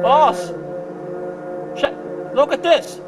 Boss! Look at this!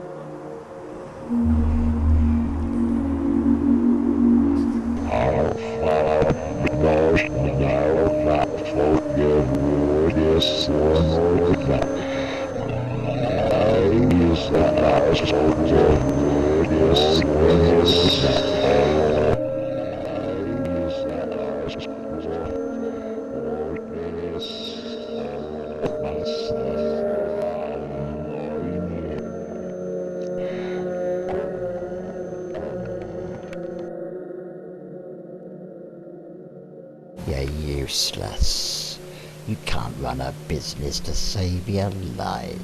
You're useless. You can't run a business to save your life.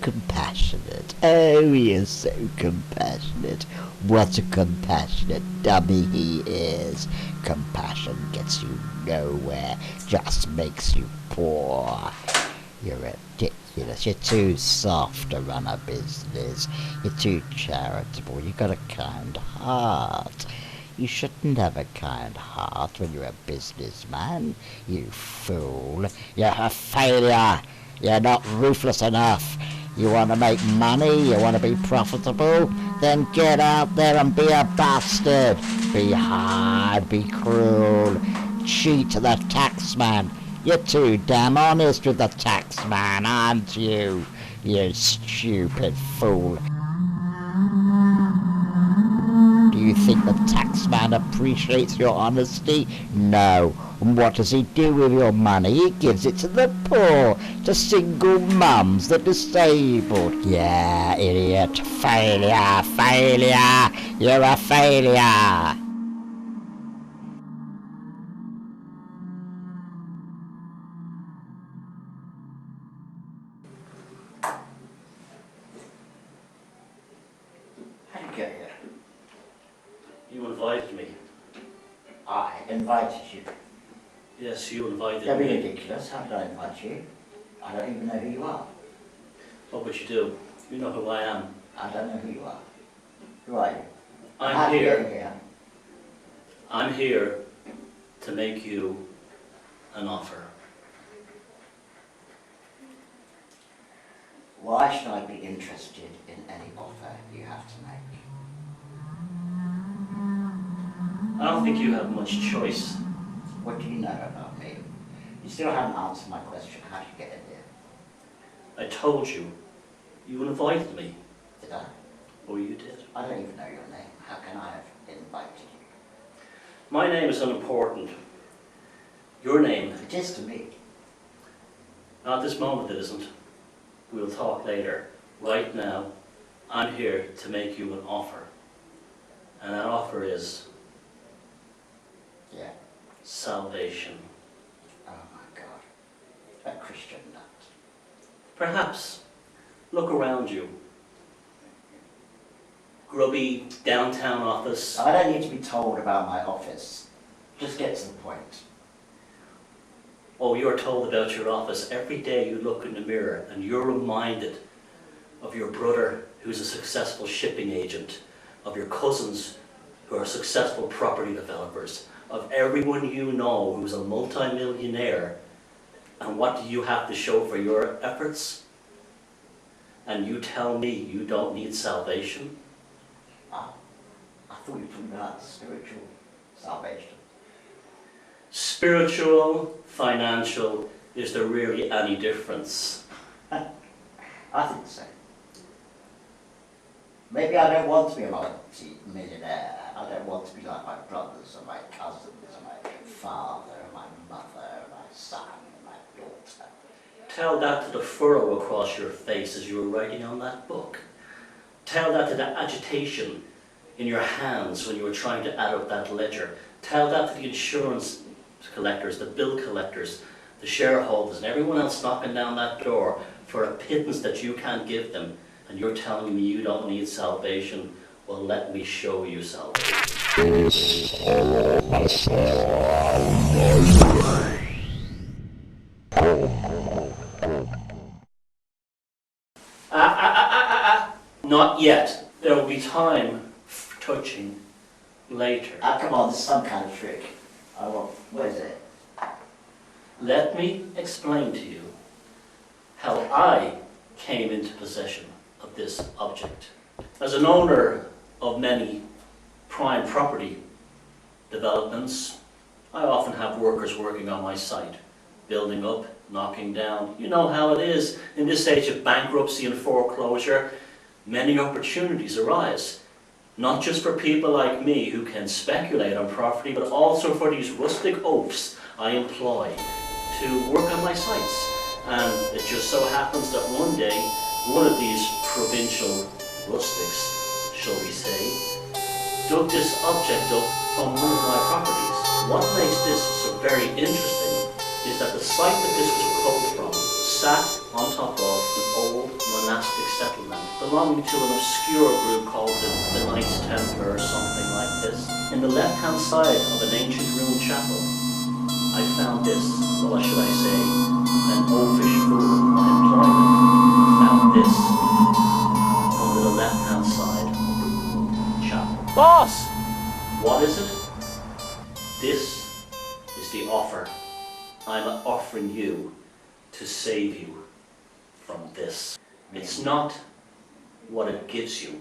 Compassionate. Oh, you're so compassionate. What a compassionate dummy he is. Compassion gets you nowhere, just makes you poor. You're ridiculous. You're too soft to run a business. You're too charitable. You've got a kind heart. You shouldn't have a kind heart when you're a businessman, you fool. You're a failure. You're not ruthless enough. You want to make money? You want to be profitable? Then get out there and be a bastard. Be hard, be cruel. Cheat the taxman. You're too damn honest with the taxman, aren't you? You stupid fool. Do you think the taxman appreciates your honesty? No. And what does he do with your money? He gives it to the poor, to single mums, the disabled. Yeah, idiot. Failure, failure. You're a failure. How did you get here? You invited me. I invited you. Yes, you invited Don't be me. ridiculous. How did I invite you? I don't even know who you are. Oh, but you do. You know who I am. I don't know who you are. Who are you? I'm How did you here. get here? I'm here to make you an offer. Why should I be interested in any offer you have to make? I don't think you have much choice. What do you know about me? You still haven't answered my question. How did you get in here? I told you. You invited me. Did I? Or you did. I don't even know your name. How can I have invited you? My name is unimportant. Your name, It is to me. not at this moment it isn't. We'll talk later. Right now, I'm here to make you an offer. And that offer is Yeah. salvation. Oh my God. A Christian nut. Perhaps. Look around you. Grubby downtown office. I don't need to be told about my office. Just get to the point. Oh, you're told about your office. Every day you look in the mirror and you're reminded of your brother who's a successful shipping agent, of your cousins who are successful property developers, of everyone you know who's a multi-millionaire. And what do you have to show for your efforts? And you tell me you don't need salvation? I thought you were talking about spiritual salvation. Spiritual, financial, is there really any difference? I think so. Maybe I don't want to be a multi-millionaire. I don't want to be like my brothers or my cousins or my father or my mother or my son or my daughter. Tell that to the furrow across your face as you were writing on that book. Tell that to the agitation in your hands when you were trying to add up that ledger. Tell that to the insurance collectors, the bill collectors, the shareholders, and everyone else knocking down that door for a pittance that you can't give them. And you're telling me you don't need salvation. Well, let me show you salvation. Not yet. There will be time for touching later. Ah, come on, there's some kind of trick. What is it? Let me explain to you how I came into possession of this object. As an owner of many prime property developments, I often have workers working on my site, building up, knocking down. You know how it is. In this age of bankruptcy and foreclosure, many opportunities arise. Not just for people like me who can speculate on property, but also for these rustic oafs I employ to work on my sites. And it just so happens that one day, one of these provincial rustics, shall we say, dug this object up from one of my properties. What makes this so very interesting is that the site that this was pulled from sat on top of an old monastic settlement belonging to an obscure group called the Knights Templar or something like this. In the left-hand side of an ancient ruined chapel, I found this, well, should I say, an oafish fool in my employment found this under the left-hand side of the ruined chapel. Boss! What is it? This is the offer I'm offering you to save you from this. It's not what it gives you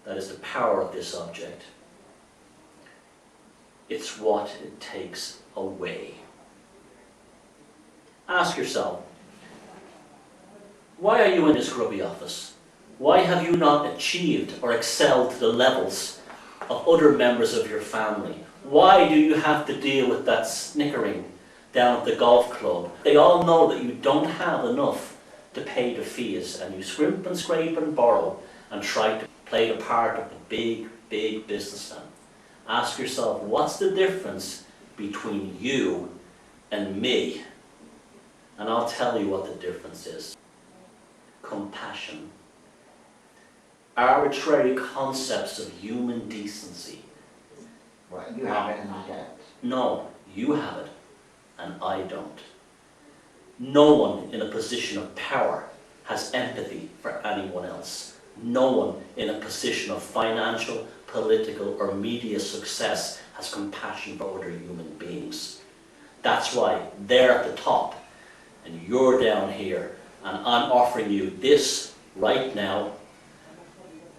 that is the power of this object. It's what it takes away. Ask yourself, why are you in this grubby office? Why have you not achieved or excelled to the levels of other members of your family? Why do you have to deal with that snickering down at the golf club? They all know that you don't have enough to pay the fees, and you scrimp and scrape and borrow and try to play the part of the big, big businessman. Ask yourself, what's the difference between you and me? And I'll tell you what the difference is. Compassion. Arbitrary concepts of human decency. Right, you have it and I don't. No, you have it and I don't. No one in a position of power has empathy for anyone else. No one in a position of financial, political or media success has compassion for other human beings. That's why they're at the top and you're down here, and I'm offering you this right now,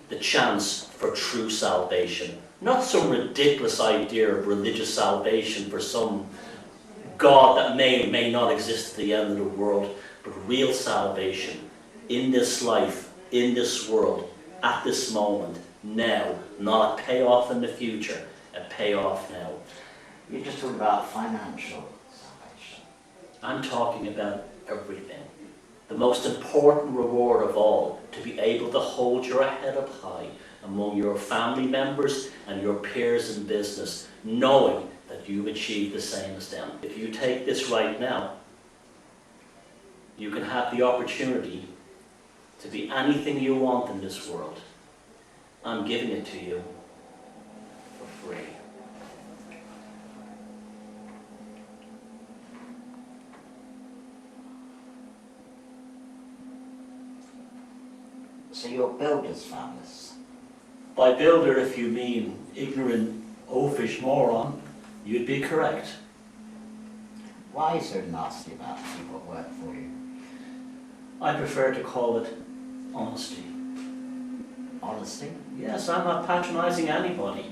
the chance for true salvation. Not some ridiculous idea of religious salvation for some God that may or may not exist at the end of the world, but real salvation in this life, in this world, at this moment, now, not a payoff in the future, a payoff now. You're just talking about financial salvation. I'm talking about everything. The most important reward of all, to be able to hold your head up high among your family members and your peers in business, knowing that you've achieved the same as them. If you take this right now, you can have the opportunity to be anything you want in this world. I'm giving it to you for free. So you're builders, farmers. By builder, if you mean ignorant, oafish moron, you'd be correct. Why are you so nasty about people that work for you? I prefer to call it honesty. Honesty? Yes, I'm not patronizing anybody.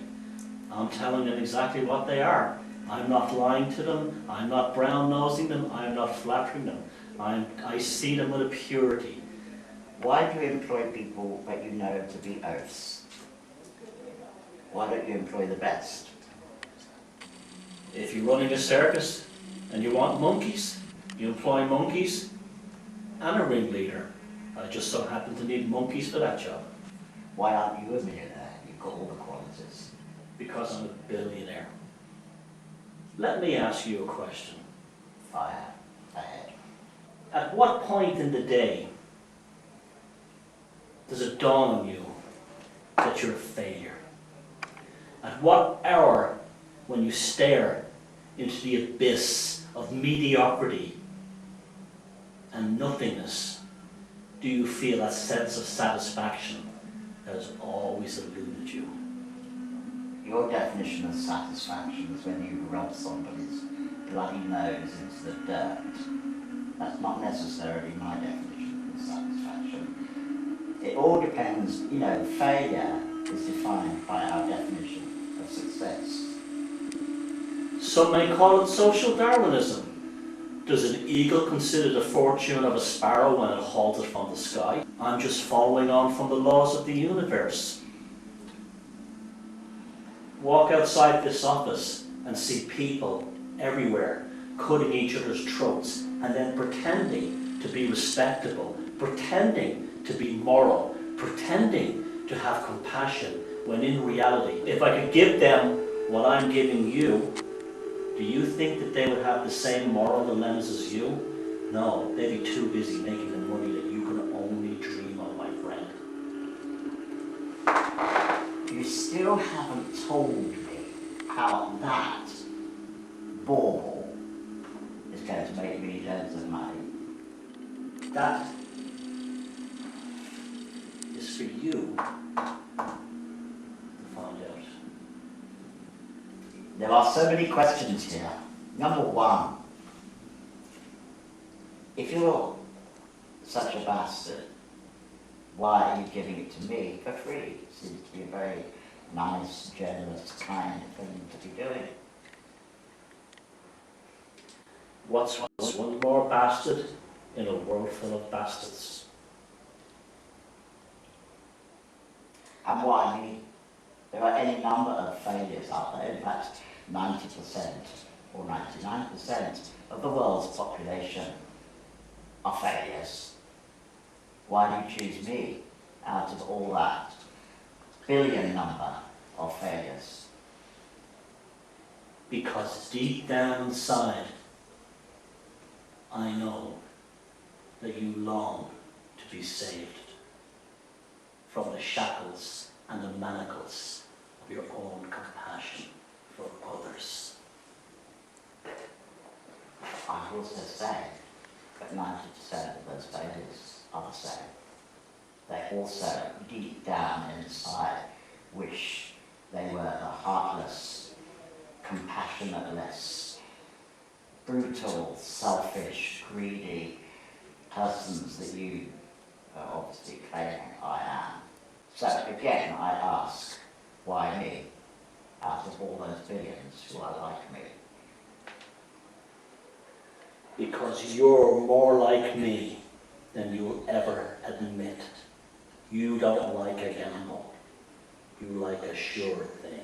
I'm telling them exactly what they are. I'm not lying to them, I'm not brown-nosing them, I'm not flattering them. I see them with a purity. Why do you employ people that you know to be oafs? Why don't you employ the best? If you're running a circus and you want monkeys, you employ monkeys and a ringleader. I just so happen to need monkeys for that job. Why aren't you a millionaire? You've got all the qualities. Because I'm a billionaire. Let me ask you a question. Fire ahead. At what point in the day does it dawn on you that you're a failure? At what hour, when you stare into the abyss of mediocrity and nothingness, do you feel that sense of satisfaction that has always eluded you? Your definition of satisfaction is when you rub somebody's bloody nose into the dirt. That's not necessarily my definition of satisfaction. It all depends, you know, failure is defined by our definition of success. Some may call it social Darwinism. Does an eagle consider the fortune of a sparrow when it halted from the sky? I'm just following on from the laws of the universe. Walk outside this office and see people everywhere cutting each other's throats and then pretending to be respectable, pretending to be moral, pretending to have compassion, when in reality, if I could give them what I'm giving you, do you think that they would have the same moral dilemmas as you? No, they'd be too busy making the money that you can only dream of, my friend. You still haven't told me how that ball is going to make me loads of money. That is for you to find out. There are so many questions here. Number one, if you're such a bastard, why are you giving it to me for free? It seems to be a very nice, generous, kind thing to be doing. What's one more bastard in a world full of bastards? And why me? There are any number of failures out there. In fact, 90% or 99% of the world's population are failures. Why do you choose me out of all that billion number of failures? Because deep down inside, I know that you long to be saved from the shackles and the manacles of your own compassion for others. I also say that 90% of those failures are the same. They also, deep down inside, wish they were the heartless, compassionateless, brutal, selfish, greedy persons that you are obviously claiming I am. So again, I ask, why me, out of all those billions who are like me? Because you're more like me than you'll ever admit. You don't like a gamble. You like a sure thing.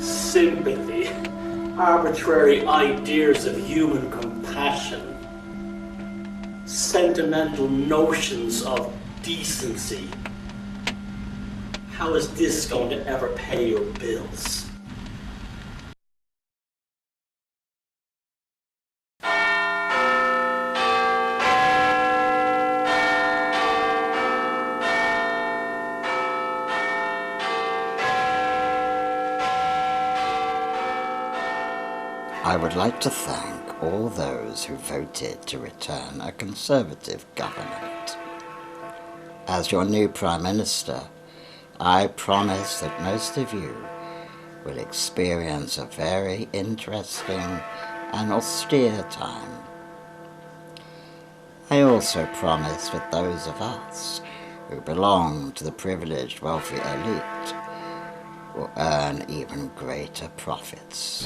Sympathy, arbitrary ideas of human compassion, sentimental notions of decency. How is this going to ever pay your bills? I would like to thank all those who voted to return a Conservative government. As your new Prime Minister, I promise that most of you will experience a very interesting and austere time. I also promise that those of us who belong to the privileged wealthy elite will earn even greater profits.